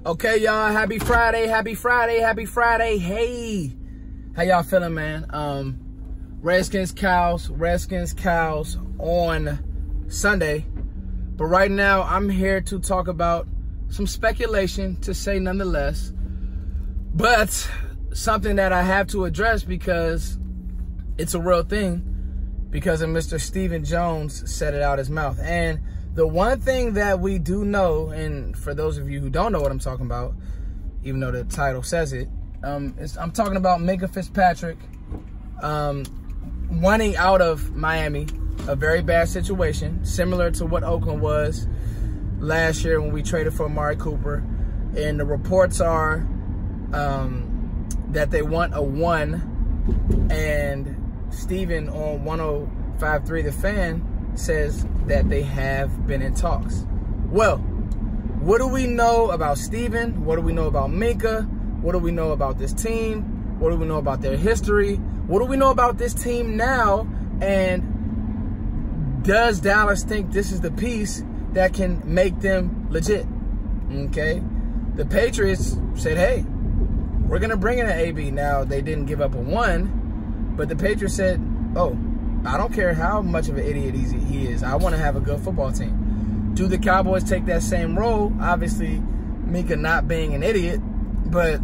Okay, y'all, happy Friday, happy Friday, happy Friday. Hey, how y'all feeling, man? Redskins, Cows on Sunday. But right now, I'm here to talk about some speculation, to say nonetheless, but something that I have to address because it's a real thing, because of Mr. Stephen Jones said it out his mouth. And the one thing that we do know, and for those of you who don't know what I'm talking about, even though the title says it, I'm talking about Minkah Fitzpatrick wanting out of Miami, a very bad situation, similar to what Oakland was last year when we traded for Amari Cooper. And the reports are that they want a 1, and Steven on 105.3 The Fan says that they have been in talks. Well, what do we know about Steven? What do we know about Minkah? What do we know about this team? What do we know about their history? What do we know about this team now? And does Dallas think this is the piece that can make them legit? Okay. The Patriots said, hey, we're going to bring in an AB. Now, they didn't give up a 1, but the Patriots said, oh, I don't care how much of an idiot he is. I want to have a good football team. Do the Cowboys take that same role? Obviously, Minkah not being an idiot, but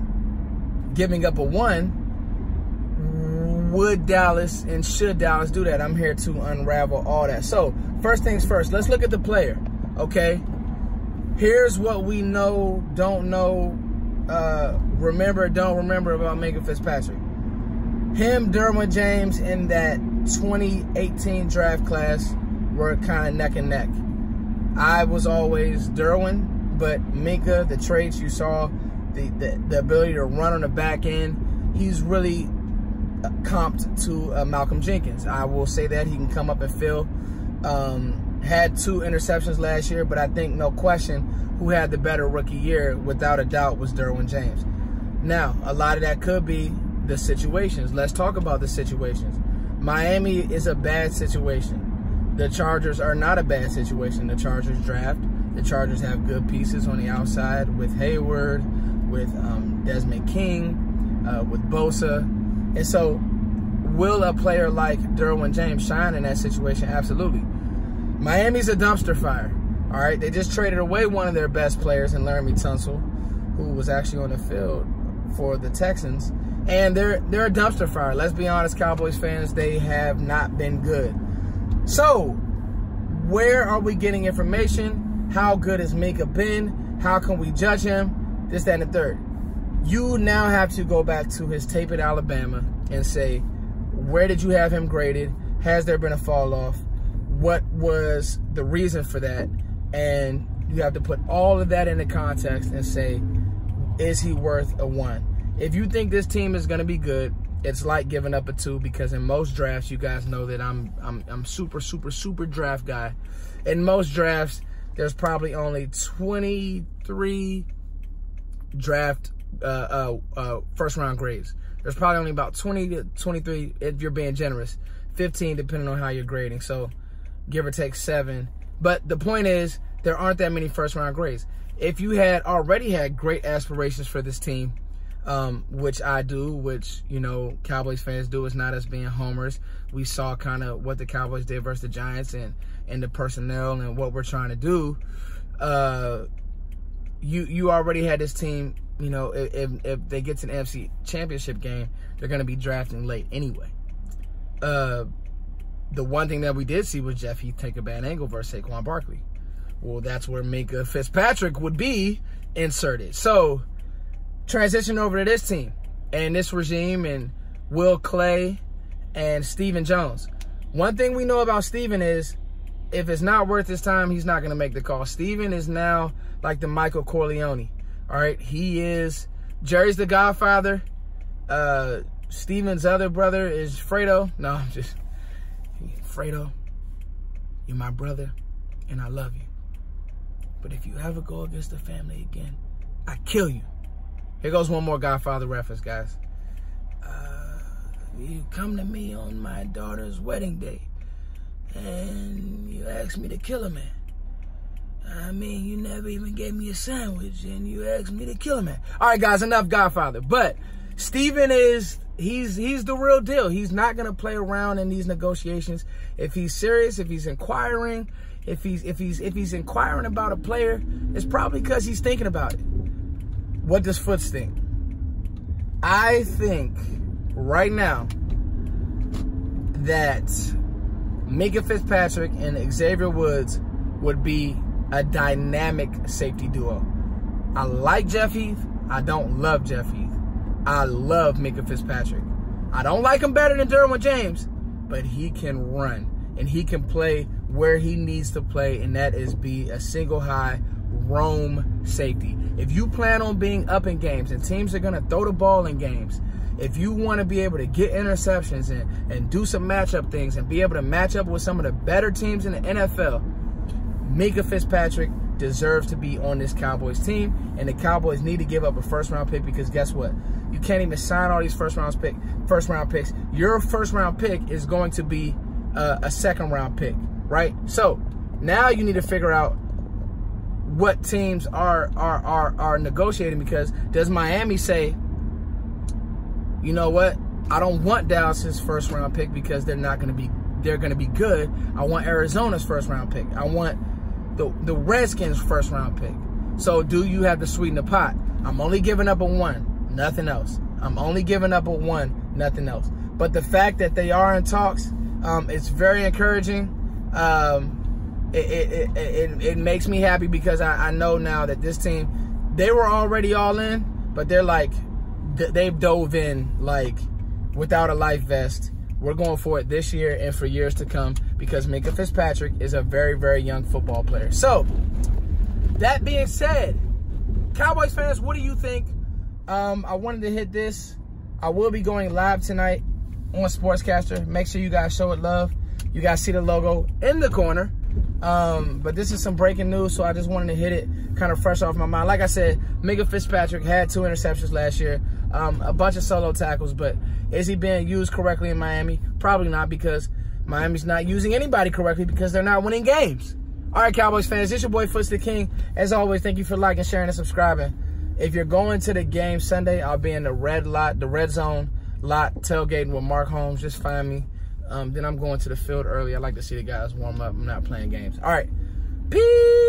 giving up a 1. Would Dallas and should Dallas do that? I'm here to unravel all that. So, first things first, let's look at the player, okay? Here's what we know, don't know, remember, don't remember about Minkah Fitzpatrick. Him, Derwin James, in that 2018 draft class were kind of neck and neck. I was always Derwin, but Minkah, the traits you saw, the ability to run on the back end, he's really comped to Malcolm Jenkins. I will say that he can come up and fill. Had 2 interceptions last year, but I think no question who had the better rookie year, without a doubt, was Derwin James. Now, a lot of that could be the situations. Let's talk about the situations. Miami is a bad situation. The Chargers are not a bad situation. The Chargers draft. The Chargers have good pieces on the outside with Hayward, with Desmond King, with Bosa. And so, will a player like Derwin James shine in that situation? Absolutely. Miami's a dumpster fire. All right, they just traded away one of their best players in Laramie Tunsil, who was actually on the field for the Texans. And they're a dumpster fire. Let's be honest, Cowboys fans, they have not been good. So, where are we getting information? How good has Minkah been? How can we judge him? This, that, and the third. You now have to go back to his tape at Alabama and say, where did you have him graded? Has there been a fall off? What was the reason for that? And you have to put all of that into context and say, is he worth a 1? If you think this team is going to be good, it's like giving up a 2, because in most drafts, you guys know that I'm super draft guy. In most drafts, there's probably only 23 draft first round grades. There's probably only about 20 to 23 if you're being generous, 15 depending on how you're grading. So give or take 7. But the point is, there aren't that many first round grades. If you had already had great aspirations for this team, which I do, which, you know, Cowboys fans do, it's not us being homers. We saw kind of what the Cowboys did versus the Giants and the personnel and what we're trying to do. You already had this team, you know, if they get to an NFC championship game, they're going to be drafting late anyway. The one thing that we did see was Jeff Heath take a bad angle versus Saquon Barkley. Well, that's where Minkah Fitzpatrick would be inserted. So, transition over to this team and this regime and Will Clay and Stephen Jones. One thing we know about Stephen is if it's not worth his time, he's not going to make the call. Stephen is now like the Michael Corleone. All right, he is. Jerry's the Godfather. Stephen's other brother is Fredo. No, I'm just Fredo. You're my brother, and I love you. But if you ever go against the family again, I kill you. Here goes one more Godfather reference, guys. You come to me on my daughter's wedding day, and you ask me to kill a man. I mean, you never even gave me a sandwich, and you asked me to kill a man. All right, guys, enough Godfather. But Steven he's the real deal. He's not gonna play around in these negotiations. If he's serious, if he's inquiring, if he's inquiring about a player, it's probably because he's thinking about it. What does Foots think? I think right now that Minkah Fitzpatrick and Xavier Woods would be a dynamic safety duo. I like Jeff Heath. I don't love Jeff Heath. I love Minkah Fitzpatrick. I don't like him better than Derwin James, but he can run and he can play where he needs to play, and that is be a single high roam safety. If you plan on being up in games and teams are going to throw the ball in games, if you want to be able to get interceptions and do some matchup things and be able to match up with some of the better teams in the NFL, Minkah Fitzpatrick deserves to be on this Cowboys team, and the Cowboys need to give up a first-round pick because guess what? You can't even sign all these first-round picks. Your first-round pick is going to be a second-round pick, right? So now you need to figure out what teams are negotiating, because does Miami say, you know what? I don't want Dallas's first-round pick because they're going to be good. I want Arizona's first-round pick. I want the Redskins' first-round pick. So do you have to sweeten the pot? I'm only giving up a 1, nothing else. I'm only giving up a 1, nothing else. But the fact that they are in talks, it's very encouraging. It makes me happy because I know now that this team, they were already all in, but they're like, they've dove in like without a life vest. We're going for it this year and for years to come because Minkah Fitzpatrick is a very, very young football player. So, that being said, Cowboys fans, what do you think? I wanted to hit this. I will be going live tonight on Sportscaster. Make sure you guys show it love. You guys see the logo in the corner. But this is some breaking news, so I just wanted to hit it kind of fresh off my mind. Like I said, Minkah Fitzpatrick had 2 interceptions last year, a bunch of solo tackles, but is he being used correctly in Miami? Probably not, because Miami's not using anybody correctly because they're not winning games. All right, Cowboys fans, it's your boy Foots the King. As always, thank you for liking, sharing, and subscribing. If you're going to the game Sunday, I'll be in the red zone lot tailgating with Mark Holmes. Just find me. Then I'm going to the field early. I like to see the guys warm up. I'm not playing games. All right. Peace.